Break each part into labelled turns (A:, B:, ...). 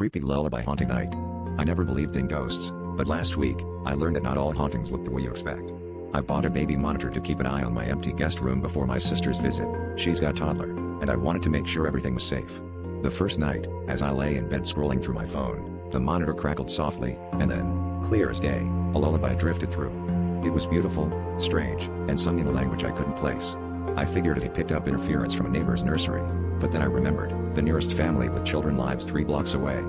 A: creepy lullaby haunting night. I never believed in ghosts, but last week, I learned that not all hauntings look the way you expect. I bought a baby monitor to keep an eye on my empty guest room before my sister's visit. She's got a toddler, and I wanted to make sure everything was safe. The first night, as I lay in bed scrolling through my phone, the monitor crackled softly, and then, clear as day, a lullaby drifted through. It was beautiful, strange, and sung in a language I couldn't place. I figured it had picked up interference from a neighbor's nursery, but then I remembered, the nearest family with children lives 3 blocks away.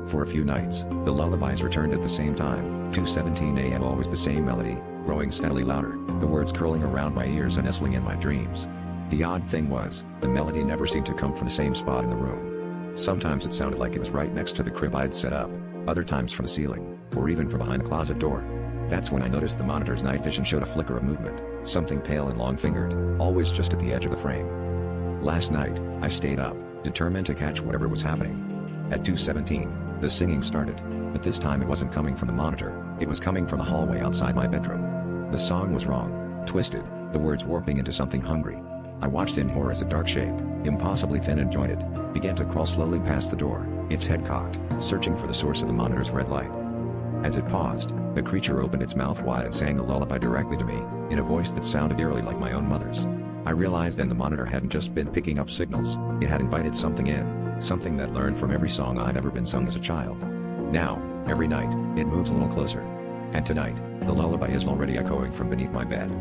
A: For a few nights, the lullabies returned at the same time, 2:17 a.m. always the same melody, growing steadily louder, the words curling around my ears and nestling in my dreams. The odd thing was, the melody never seemed to come from the same spot in the room. Sometimes it sounded like it was right next to the crib I'd set up, other times from the ceiling, or even from behind the closet door. That's when I noticed the monitor's night vision showed a flicker of movement, something pale and long-fingered, always just at the edge of the frame. Last night, I stayed up, determined to catch whatever was happening. At 2:17, the singing started, but this time it wasn't coming from the monitor, it was coming from the hallway outside my bedroom. The song was wrong, twisted, the words warping into something hungry. I watched in horror as a dark shape, impossibly thin and jointed, began to crawl slowly past the door, its head cocked, searching for the source of the monitor's red light. As it paused, the creature opened its mouth wide and sang a lullaby directly to me, in a voice that sounded eerily like my own mother's. I realized then the monitor hadn't just been picking up signals, it had invited something in, something that learned from every song I'd ever been sung as a child. Now, every night, it moves a little closer. And tonight, the lullaby is already echoing from beneath my bed.